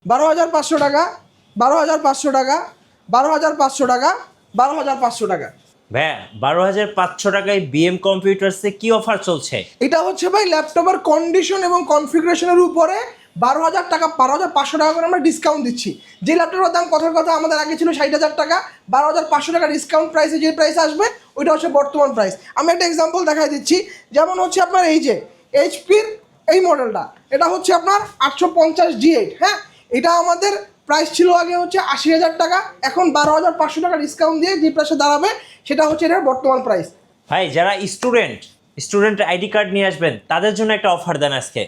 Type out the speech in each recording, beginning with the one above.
12,500 টাকা, 12,500 টাকা, 12,500 টাকা, 12,500 টাকা। ভাইয়া 12,500 টাকায় বিএম কম্পিউটার্সে কি অফার চলছে? এটা হচ্ছে ভাই ল্যাপটপের কন্ডিশন এবং কনফিগারেশনের উপরে 12,000 টাকা, 12,500 টাকা করে আমরা ডিসকাউন্ট দিচ্ছি। যে ল্যাপটপের দাম কথার কথা আমাদের আগে ছিল 60,000 টাকা, 12,500 টাকা ডিসকাউন্ট প্রাইসে যে প্রাইস আসবে ওইটা হচ্ছে বর্তমান প্রাইস। আমি একটা এক্সাম্পল দেখাই দিচ্ছি। যেমন হচ্ছে আপনার এই যে এইচপির এই মডেলটা, এটা হচ্ছে আপনার 850G8। হ্যাঁ, এটা আমাদের প্রাইস ছিল আগে হচ্ছে 80,000 টাকা, এখন 12,500 টাকা ডিসকাউন্ট দিয়ে যে প্রাইসে দাঁড়াবে সেটা হচ্ছে এটার বর্তমান প্রাইস। ভাই যারা স্টুডেন্ট আইডি কার্ড নিয়ে আসবেন তাদের জন্য একটা অফার দেন আজকে।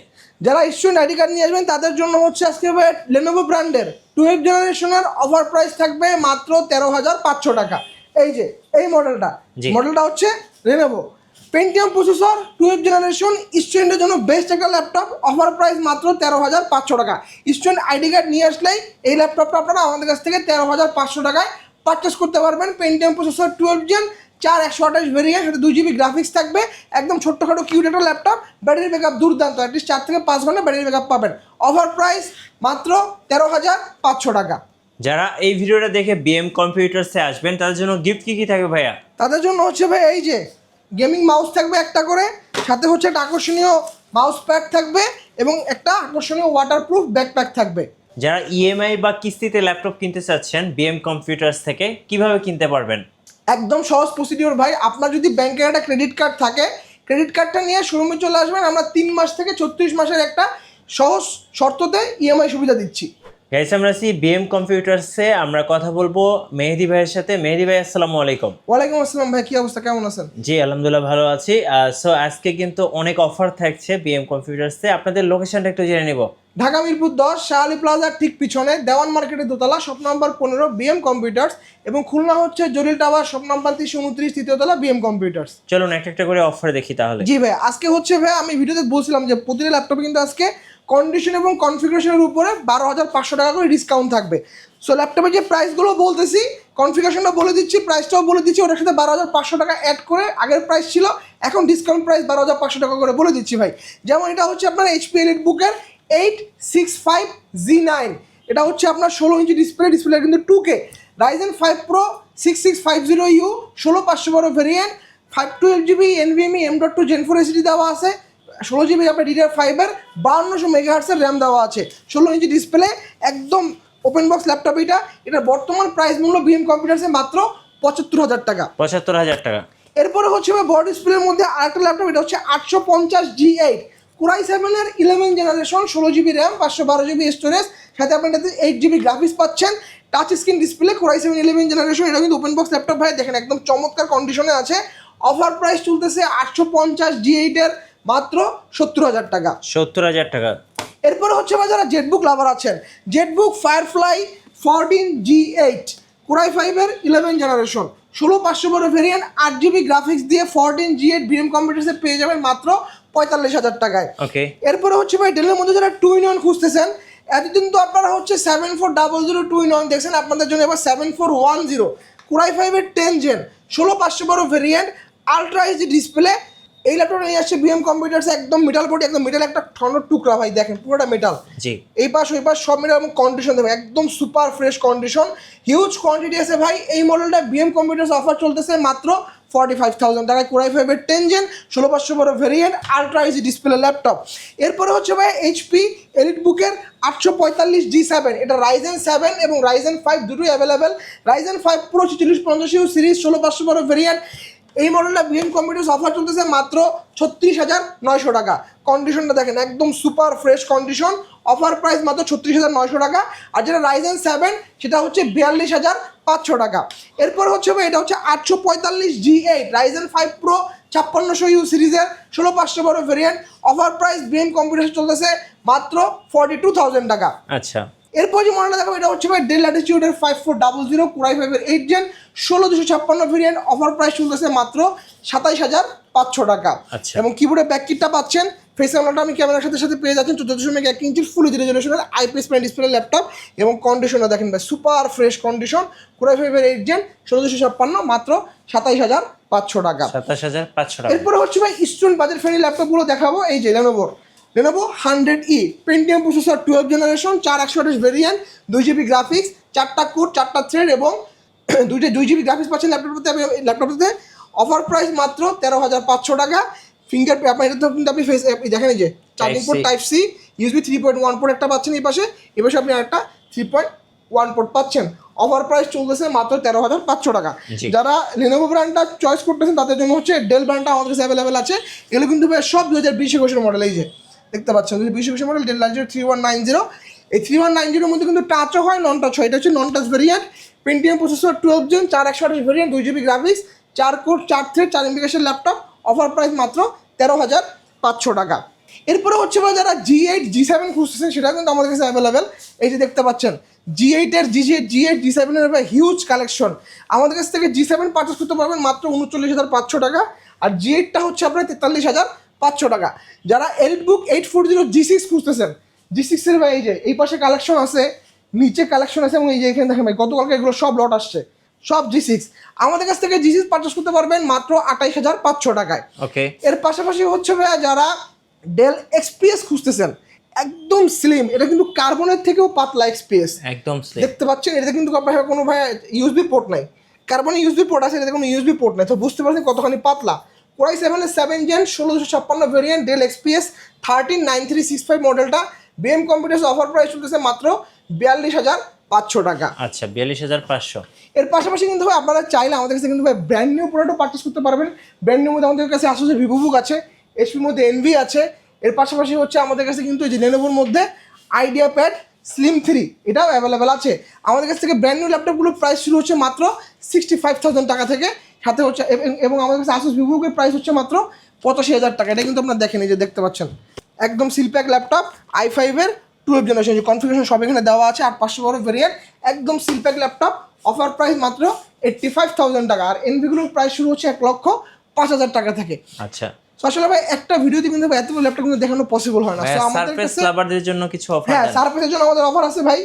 যারা স্টুডেন্ট আইডি কার্ড নিয়ে আসবেন তাদের জন্য হচ্ছে আজকে লেনোভো ব্র্যান্ডের 12th জেনারেশনের অফার প্রাইস থাকবে মাত্র 13,500 টাকা। এই যে এই মডেলটা হচ্ছে Lenovo Pentium processor 12th generation, স্টুডেন্টের জন্য বেস্ট একটা ল্যাপটপ। অফার প্রাইস মাত্র 13,500 টাকা। স্টুডেন্ট আইডি কার্ড নিয়ে আসলেই এই ল্যাপটপটা আপনারা আমাদের কাছ থেকে 13,500 টাকায় পারচেস করতে পারবেন। পেন্টিয়াম প্রসেসর 12 জেন, 4128 ভেরিয়েন্ট, সাথে 2GB গ্রাফিক্স থাকবে। একদম ছোট্টখাটো কিউট একটা ল্যাপটপ, ব্যাটারি ব্যাকআপ দুর্দান্ত, অ্যাটলিস্ট 4 থেকে 5 ঘন্টা ব্যাটারি ব্যাকআপ পাবেন। অফার প্রাইস মাত্র 13,500 টাকা। যারা এই ভিডিওটা দেখে বিএম কম্পিউটার্সে আসবেন তাদের জন্য গিফট কি থাকবে ভাইয়া? তাদের জন্য হচ্ছে ভাই এই যে গেমিং মাউস থাকবে একটা করে, সাথে হচ্ছে একটা আকর্ষণীয় মাউস প্যাড থাকবে এবং একটা আকর্ষণীয় ওয়াটারপ্রুফ ব্যাকপ্যাক থাকবে। যারা ইএমআই বা কিস্তিতে ল্যাপটপ কিনতে চাচ্ছেন বিএম কম্পিউটার্স থেকে কিভাবে কিনতে পারবেন? একদম সহজ প্রসিডিওর ভাই। আপনার যদি ব্যাংকের একটা ক্রেডিট কার্ড থাকে, ক্রেডিট কার্ডটা নিয়ে শোরুমে চলে আসবেন। আমরা 3 মাস থেকে 36 মাসের একটা সহজ শর্ততে ইএমআই সুবিধা দিচ্ছি। গাইস আমরা আছি বিএম কম্পিউটার্সে, আমরা কথা বলবো মেহেদি ভাইয়ের সাথে। মেহেদি ভাই আসসালামু আলাইকুম। ওয়ালাইকুম আসসালাম ভাই, কি অবস্থা, কেমন আছেন? জি আলহামদুলিল্লাহ ভালো আছি। সো আজকে কিন্তু অনেক অফার থাকছে বিএম কম্পিউটার্সে। আপনাদের লোকেশনটা একটু জেনে নিব। ঢাকা মিরপুর 10 শাহ আলী প্লাজার ঠিক পিছনে দেওয়ান মার্কেটের দোতলা, শপ নাম্বার 15 বিএম কম্পিউটার্স, এবং খুলনা হচ্ছে জরিল টাওয়ার, শপ নাম্বার 329 তৃতীয় তলা বিএম কম্পিউটার্স। চলুন একটা একটা করে অফার দেখি তাহলে। জি ভাই, আজকে হচ্ছে ভাই আমি ভিডিওতে বলছিলাম যে প্রতিটা ল্যাপটপে কিন্তু আজকে কন্ডিশন এবং কনফিগারেশনের উপরে 12,500 টাকা করে ডিসকাউন্ট থাকবে। সো ল্যাপটপের যে প্রাইসগুলো বলতেছি, কনফিগারেশনটা বলে দিচ্ছি, প্রাইসটাও বলে দিচ্ছি, ওটার সাথে 12,500 টাকা অ্যাড করে আগের প্রাইস ছিল, এখন ডিসকাউন্ট প্রাইস 12,500 টাকা করে বলে দিচ্ছি ভাই। যেমন এটা হচ্ছে আপনার এইচপি এলিট বুকের 865G9, এটা হচ্ছে আপনার 16 ইঞ্চি ডিসপ্লে কিন্তু 2K, Ryzen 5 pro 6650U 16512 variant, 512GB NVMe M.2 Gen 4 SSD দেওয়া আছে, 16GB আপনার DDR5-এর 5200 মেগাহার্টসের র্যাম দেওয়া আছে, 16 ইঞ্চি ডিসপ্লে, একদম ওপেন বক্স ল্যাপটপ। এটার বর্তমান প্রাইস মূল্য বিএম কম্পিউটার্সে মাত্র 75,000 টাকা। 75,000 টাকা। এরপরে হচ্ছে বড় ডিসপ্লের মধ্যে আরেকটা ল্যাপটপ, এটা হচ্ছে 850G8 Core i7-এর 11th generation, 16GB RAM, 512GB storage, সাথে আপনি এটাতে 8GB গ্রাফিক্স পাচ্ছেন, touch screen display, Core i7 11th generation. এটা কিন্তু ওপেন বক্স ল্যাপটপ ভাই, দেখেন একদম চমৎকার কন্ডিশনে আছে। অফার প্রাইস চলতেছে 850G8-এর মাত্র 70,000 টাকা। 70,000 টাকা। এরপরে হচ্ছে ভাই যারা জেটবুক লাভার আছেন, Jetbook firefly 14G8 Core i5-এর 11th generation, 16512 variant, 8GB graphics দিয়ে 14G8 বিএম কম্পিউটার্সে পেয়ে যাবেন মাত্র 45,000 টাকায়। ওকে। এরপরে হচ্ছে ভাই ডেলের মধ্যে যারা 2-in-1 খুঁজতেছেন, এতদিন তো আপনারা হচ্ছে 7400 2-in-1 দেখছেন, আপনাদের জন্য এবার 7410 Core i5-এর 10 gen, 16512 variant, ultra HD display. এই ল্যাপটপটা নিয়ে আসছে বিএম কম্পিউটার্স, একদম মেটাল বডি, একদম মেটাল একটা ঠন্ডর টুকরা ভাই, দেখেন পুরোটা মেটাল। জি। এই পাশ ওই পাশ সব মেটাল এবং কন্ডিশন দেবে একদম super fresh condition, huge quantity আছে ভাই। এই মডেলটা বিএম কম্পিউটার্স অফার চলতেছে মাত্র 45,000 টাকায়, Core i5-এর 10 gen, 16512 variant, ultra HD display laptop. এরপরে হচ্ছে ভাই এইচপি এলিট বুকের 845G7, এটা রাইজেন 7 এবং রাইজেন 5 দুটোই available, Ryzen 5 pro 4650 series, 16512 variant. এই মডেলটা বিএম কম্পিউটার্স অফার চলতেছে মাত্র 36,900 টাকা। কন্ডিশনটা দেখেন একদম super fresh condition, offer price মাত্র 36,900 টাকা। আর যেটা রাইজেন 7 সেটা হচ্ছে 42,500 টাকা। এরপর হচ্ছে এটা হচ্ছে 845G8 রাইজেন 5 প্রো 5600U সিরিজের, 16512 variant, offer price BM computers চলতেছে মাত্র 42,000 টাকা। আচ্ছা। এরপর যে মডেলটা দেখাবো এটা হচ্ছে ভাই ডেল ল্যাটিটিউডের 5400 Core i5-এর 8 জেন, 16256 ভেরিয়েন্ট, অফার প্রাইস চলতেছে মাত্র 27,500 টাকা। আচ্ছা। এবং কিবোর্ডে ব্যাক কিটটা পাচ্ছেন, ফেস ক্যামেরাটা আমি ক্যামেরার সাথে সাথে পেয়ে যাচ্ছেন 14.1 ইঞ্চির ফুল এইচডি রেজোলিউশনের আইপিএস প্যানেল ডিসপ্লে ল্যাপটপ। এবং কন্ডিশনটা দেখেন ভাই সুপার ফ্রেশ কন্ডিশন, Core i5-এর 8 জেন, 16256, মাত্র 27,500 টাকা। 27,500 টাকা। এরপরে হচ্ছে ভাই স্টুডেন্ট বাজেট ফ্রেন্ডলি ল্যাপটপগুলো দেখাবো। এই যে লেনোভোর Lenovo 100E Pentium processor 12 generation 4128 variant 2GB graphics 4টা কোর 4টা থ্রেড এবং 2GB গ্রাফিক্স পাচ্ছেন ল্যাপটপটাতে অফার প্রাইস মাত্র 13,500 টাকা। ফিঙ্গার আপনার এটা তো কিন্তু আপনি ফেস দেখেন এই যে charging port type C USB 3.1 port একটা পাচ্ছেন এই পাশে আপনি আরেকটা 3.1 পোর্ট পাচ্ছেন। অফার প্রাইস চলতেছে মাত্র 13,500 টাকা। যারা Lenovo ব্র্যান্ডটা চয়েস করতেছেন তাদের জন্য হচ্ছে ডেল ব্র্যান্ডটা আমাদের কাছে অ্যাভেলেবেল আছে। এগুলো কিন্তু সব 2020-21 মডেল, এই যে দেখতে পাচ্ছেন 2020-21 মডেল ডেল লাইজের 3190। এই 3190 মধ্যে কিন্তু টাচও হয় নন টাচ হয়, এটা হচ্ছে non touch variant. Pentium processor 12 gen 4128 variant 2GB graphics 4 core 4 thread 4 indication laptop. Offer price মাত্র 13,500 টাকা। এরপরে হচ্ছে যারা G8 G7 খুঁজতেছেন সেটা কিন্তু আমাদের কাছে অ্যাভেলেবেল। এই যে দেখতে পাচ্ছেন G8 এর G8 G7 এর হিউজ কালেকশন। আমাদের কাছ থেকে G7 পারচেস করতে পারবেন মাত্র 39,500 টাকা, আর G8টা হচ্ছে আপনার 43,500 টাকা। যারা এলিটবুক 840 G6 খুঁজতেছেন, G6 এর এই যে এই পাশে কালেকশন আছে, নিচে কালেকশন আছে এবং এই যে এখানে দেখেন ভাই গতকালকে এগুলো সব লট আসছে, সব G6 আমাদের কাছ থেকে G6 পারচেস করতে পারবেন মাত্র 28,500 টাকায়। ওকে, এর পাশাপাশি হচ্ছে ভাইয়া যারা ডেল XPS খুঁজতেছেন একদম স্লিম, এটা কিন্তু কার্বনের থেকেও পাতলা XPS একদম স্লিম দেখতে পাচ্ছেন। এটাতে কিন্তু আপনার কোনো ভাইয়া ইউএসবি পোর্ট নাই, কার্বনে ইউএসবি পোর্ট আছে, এটাতে কোনো ইউএসবি পোর্ট নাই, তো বুঝতে পারছেন কতখানি পাতলা। Core i7 এর 7 জেন 1656 ভেরিয়েন্ট ডেল XPS 139365 মডেলটা বিএম কম্পিউটার্স অফার প্রাইস চলতেছে মাত্র 42,500 টাকা। আচ্ছা 42,500। এর পাশাপাশি কিন্তু ভাই আপনারা চাইলে আমাদের কাছে কিন্তু ভাই ব্র্যান্ড নিউ প্রোডাক্টও পারচেস করতে পারবেন। ব্র্যান্ড নিউ মধ্যে আমাদের কাছে আসলে ভিভোবুক আছে, এইচপির মধ্যে এনভি আছে। এর পাশাপাশি হচ্ছে আমাদের কাছে কিন্তু এই যে লেনোভোর মধ্যে আইডিয়া প্যাড স্লিম 3 এটাও অ্যাভেলেবেল আছে। আমাদের কাছ থেকে ব্র্যান্ড নিউ ল্যাপটপগুলোর প্রাইস শুরু হচ্ছে মাত্র 65,000 টাকা থেকে, সাথে হচ্ছে এবং আমাদের কাছে আসুস ভিভোবুকের প্রাইস হচ্ছে মাত্র 85,000 টাকা। এটা কিন্তু আপনারা দেখেন, এই যে দেখতে পাচ্ছেন একদম সিলপ্যাক ল্যাপটপ i5 এর 12 জেনারেশন, যে কনফিগারেশন সব এখানে দেওয়া আছে, 8,512 ভেরিয়েন্ট একদম সিলপ্যাক ল্যাপটপ। অফার প্রাইস মাত্র 85,000 টাকা, আর এনভিগুলোর প্রাইস শুরু হচ্ছে 1,05,000 টাকা থেকে। আচ্ছা আসলে ভাই একটা ভিডিওতে কিন্তু এতগুলো ল্যাপটপ কিন্তু দেখানো পসিবল হয় না। সো আমাদের সারফেস লাভারদের জন্য কিছু অফার, হ্যাঁ সারফেসের জন্য আমাদের অফার আছে ভাই।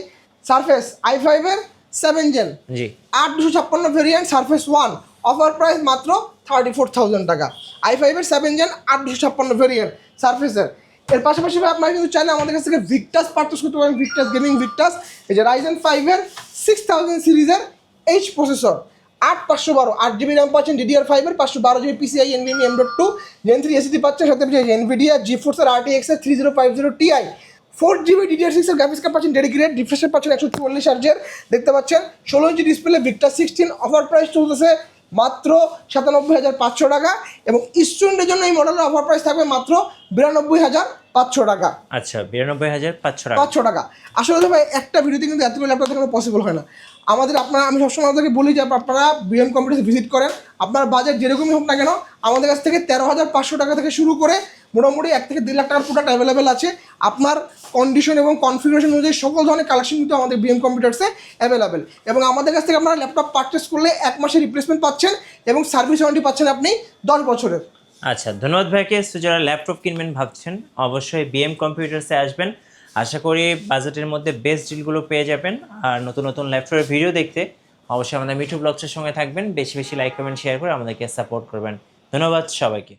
সারফেস i5 এর 7 জেন জি 8,256 ভেরিয়েন্ট সারফেস 1 অফার প্রাইস মাত্র 34,000 টাকা। i5 এর 7 জেন 8,256 ভেরিয়েন্ট সারফেসের। এর পাশাপাশি ভাই আপনারা কিন্তু চাইলে আমাদের কাছ থেকে ভিক্টাস পারচেস করতে পারেন, ভিক্টাস গেমিং ভিক্টাস। এই যে Ryzen 5 এর 6000 সিরিজের H প্রসেসর 8,512 8GB র্যাম পাচ্ছেন, DDR5 এর 512GB PCIe NVMe M.2 Gen 3 SSD পাচ্ছেন, সাথে NVIDIA GeForce এর RTX এর 3050 Ti 4GB DDR6 এর গ্রাফিক্স কার্ড পাচ্ছেন ডেডিকেটেড, রিফ্রেশ পাচ্ছেন 144 হার্জের দেখতে পাচ্ছেন, 16 inch display Victus 16। Offer price চলতেছে মাত্র 97,500 টাকা, এবং স্টুডেন্টের জন্য এই মডেলের অফার প্রাইস থাকবে মাত্র 92,500 টাকা। আচ্ছা 92,500 টাকা। আসলে ভাই একটা ভিডিওতে কিন্তু এতগুলো ল্যাপটপ দেখানো পসিবল হয় না আমাদের। আমি সবসময় আপনাদেরকে বলি যে আপনারা বিএম কম্পিউটার ভিজিট করেন, আপনার বাজেট যেরকমই হোক না কেন আমাদের কাছ থেকে 13,500 টাকা থেকে শুরু করে মোটামুটি 1 থেকে 2 লাখ টাকার প্রোডাক্ট অ্যাভেলেবেল আছে। আপনার কন্ডিশন এবং কনফিগারেশন অনুযায়ী সকল ধরনের কালেকশন কিন্তু আমাদের বিএম কম্পিউটার্সে অ্যাভেলেবেল, এবং আমাদের কাছ থেকে আপনারা ল্যাপটপ পারচেস করলে 1 মাসের রিপ্লেসমেন্ট পাচ্ছেন এবং সার্ভিস ওয়ারেন্টি পাচ্ছেন আপনি 10 বছরের। আচ্ছা ধন্যবাদ ভাইকে। তো যারা ল্যাপটপ কিনবেন ভাবছেন অবশ্যই বিএম কম্পিউটার্সে আসবেন, আশা করি বাজেটের মধ্যে বেস্ট ডিলগুলো পেয়ে যাবেন। আর নতুন নতুন ল্যাপটপের ভিডিও দেখতে অবশ্যই আমাদের মিঠু ব্লগসের সঙ্গে থাকবেন, বেশি বেশি লাইক কমেন্ট শেয়ার করে আমাদেরকে সাপোর্ট করবেন। ধন্যবাদ সবাইকে।